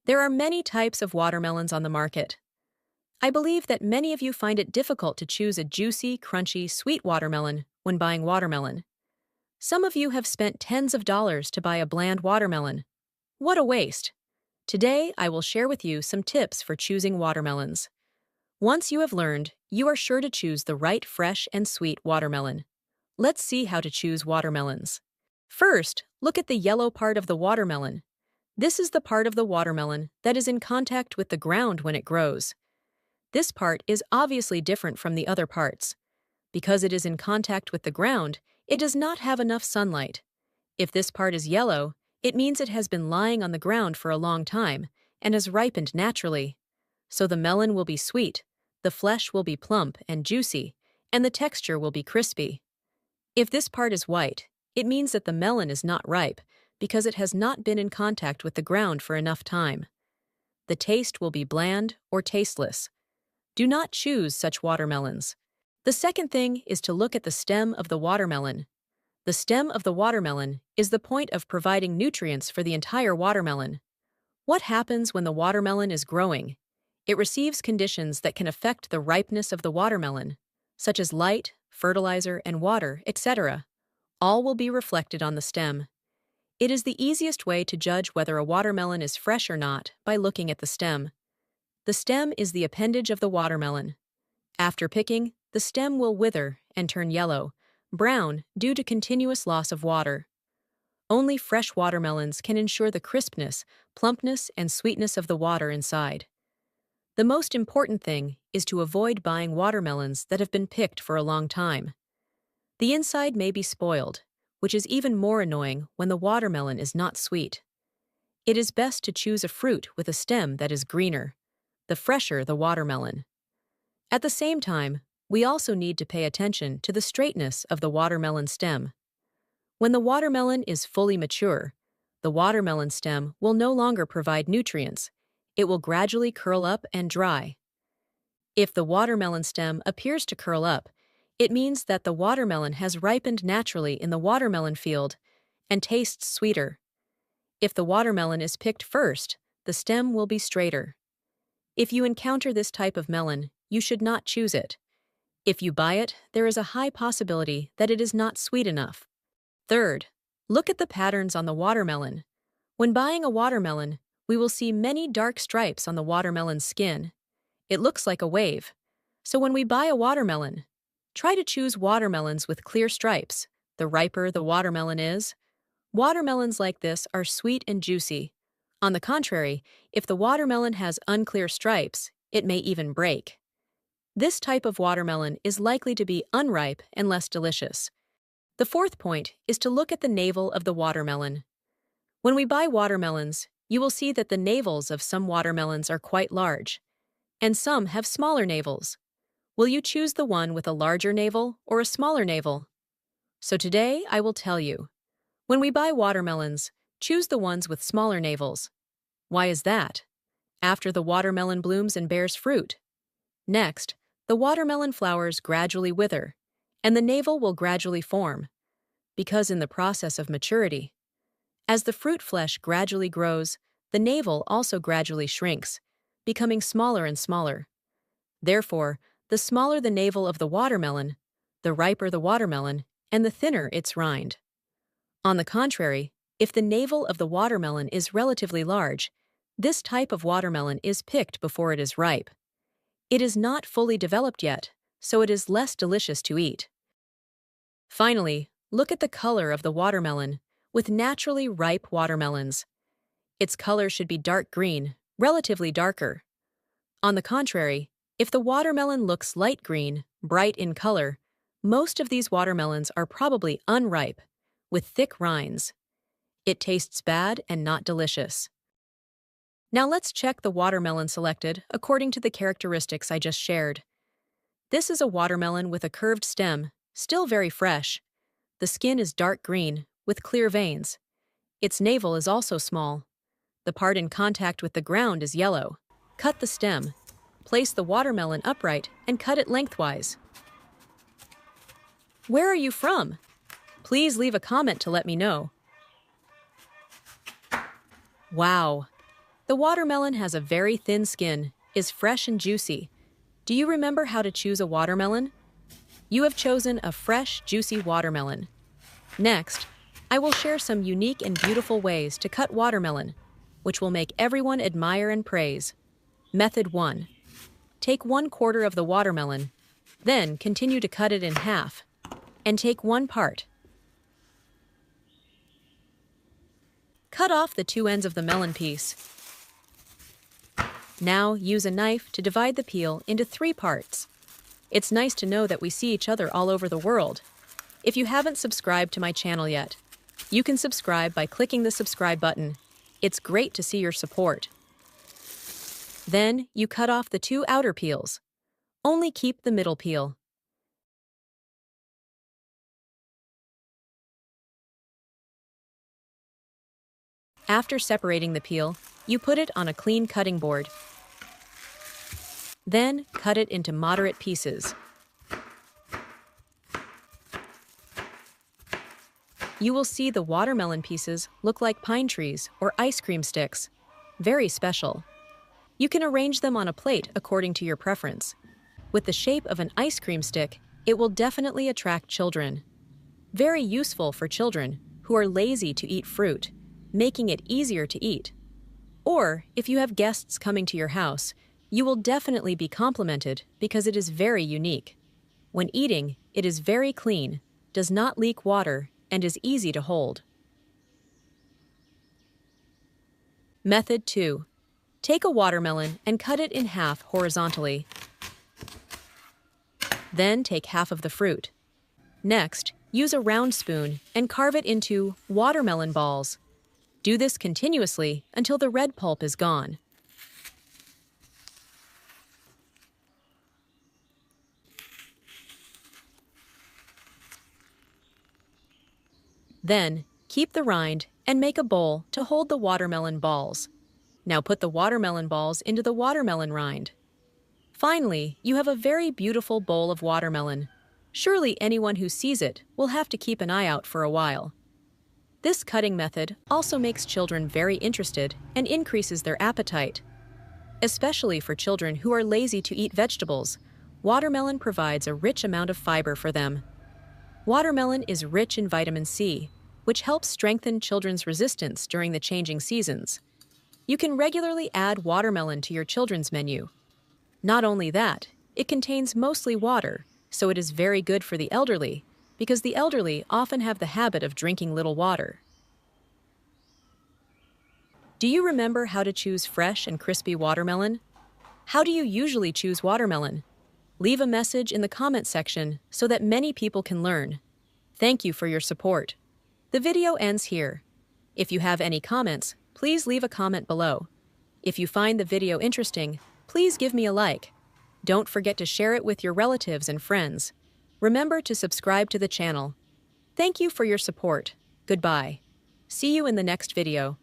There are many types of watermelons on the market. I believe that many of you find it difficult to choose a juicy, crunchy, sweet watermelon when buying watermelon. Some of you have spent tens of dollars to buy a bland watermelon. What a waste! Today, I will share with you some tips for choosing watermelons. Once you have learned, you are sure to choose the right fresh and sweet watermelon. Let's see how to choose watermelons. First, look at the yellow part of the watermelon. This is the part of the watermelon that is in contact with the ground when it grows. This part is obviously different from the other parts. Because it is in contact with the ground, it does not have enough sunlight. If this part is yellow, it means it has been lying on the ground for a long time and has ripened naturally. So the melon will be sweet, the flesh will be plump and juicy, and the texture will be crispy. If this part is white, it means that the melon is not ripe because it has not been in contact with the ground for enough time. The taste will be bland or tasteless. Do not choose such watermelons. The second thing is to look at the stem of the watermelon. The stem of the watermelon is the point of providing nutrients for the entire watermelon. What happens when the watermelon is growing? It receives conditions that can affect the ripeness of the watermelon, such as light, fertilizer, and water, etc. All will be reflected on the stem. It is the easiest way to judge whether a watermelon is fresh or not by looking at the stem. The stem is the appendage of the watermelon. After picking, the stem will wither and turn yellow, brown due to continuous loss of water. Only fresh watermelons can ensure the crispness, plumpness, and sweetness of the water inside. The most important thing is to avoid buying watermelons that have been picked for a long time. The inside may be spoiled, which is even more annoying when the watermelon is not sweet. It is best to choose a fruit with a stem that is greener, the fresher the watermelon. At the same time, we also need to pay attention to the straightness of the watermelon stem. When the watermelon is fully mature, the watermelon stem will no longer provide nutrients. It will gradually curl up and dry. If the watermelon stem appears to curl up, it means that the watermelon has ripened naturally in the watermelon field and tastes sweeter. If the watermelon is picked first, the stem will be straighter. If you encounter this type of melon, you should not choose it. If you buy it, there is a high possibility that it is not sweet enough. Third, look at the patterns on the watermelon. When buying a watermelon, we will see many dark stripes on the watermelon's skin. It looks like a wave. So when we buy a watermelon, try to choose watermelons with clear stripes. The riper the watermelon is, watermelons like this are sweet and juicy. On the contrary, if the watermelon has unclear stripes, it may even break. This type of watermelon is likely to be unripe and less delicious. The fourth point is to look at the navel of the watermelon. When we buy watermelons, you will see that the navels of some watermelons are quite large, and some have smaller navels. Will you choose the one with a larger navel or a smaller navel? So today I will tell you. When we buy watermelons, choose the ones with smaller navels. Why is that? After the watermelon blooms and bears fruit. Next, the watermelon flowers gradually wither, and the navel will gradually form, because in the process of maturity, as the fruit flesh gradually grows, the navel also gradually shrinks, becoming smaller and smaller. Therefore, the smaller the navel of the watermelon, the riper the watermelon, and the thinner its rind. On the contrary, if the navel of the watermelon is relatively large, this type of watermelon is picked before it is ripe. It is not fully developed yet, so it is less delicious to eat. Finally, look at the color of the watermelon. With naturally ripe watermelons, its color should be dark green, relatively darker. On the contrary, if the watermelon looks light green, bright in color, most of these watermelons are probably unripe, with thick rinds. It tastes bad and not delicious. Now let's check the watermelon selected according to the characteristics I just shared. This is a watermelon with a curved stem, still very fresh. The skin is dark green, with clear veins. Its navel is also small. The part in contact with the ground is yellow. Cut the stem. Place the watermelon upright and cut it lengthwise. Where are you from? Please leave a comment to let me know. Wow! The watermelon has a very thin skin, is fresh and juicy. Do you remember how to choose a watermelon? You have chosen a fresh, juicy watermelon. Next, I will share some unique and beautiful ways to cut watermelon, which will make everyone admire and praise. Method 1. Take 1/4 of the watermelon, then continue to cut it in half, and take one part. Cut off the two ends of the melon piece. Now use a knife to divide the peel into 3 parts. It's nice to know that we see each other all over the world. If you haven't subscribed to my channel yet, you can subscribe by clicking the subscribe button. It's great to see your support. Then you cut off the 2 outer peels. Only keep the middle peel. After separating the peel, you put it on a clean cutting board. Then cut it into moderate pieces. You will see the watermelon pieces look like pine trees or ice cream sticks. Very special. You can arrange them on a plate according to your preference. With the shape of an ice cream stick, it will definitely attract children. Very useful for children who are lazy to eat fruit, making it easier to eat. Or, if you have guests coming to your house, you will definitely be complimented because it is very unique. When eating, it is very clean, does not leak water, and is easy to hold. Method 2. Take a watermelon and cut it in half horizontally. Then take half of the fruit. Next, use a round spoon and carve it into watermelon balls. Do this continuously until the red pulp is gone. Then, keep the rind and make a bowl to hold the watermelon balls. Now put the watermelon balls into the watermelon rind. Finally, you have a very beautiful bowl of watermelon. Surely anyone who sees it will have to keep an eye out for a while. This cutting method also makes children very interested and increases their appetite. Especially for children who are lazy to eat vegetables, watermelon provides a rich amount of fiber for them. Watermelon is rich in vitamin C, which helps strengthen children's resistance during the changing seasons. You can regularly add watermelon to your children's menu. Not only that, it contains mostly water, so it is very good for the elderly, because the elderly often have the habit of drinking little water. Do you remember how to choose fresh and crispy watermelon? How do you usually choose watermelon? Leave a message in the comment section so that many people can learn. Thank you for your support. The video ends here. If you have any comments, please leave a comment below. If you find the video interesting, please give me a like. Don't forget to share it with your relatives and friends. Remember to subscribe to the channel. Thank you for your support. Goodbye. See you in the next video.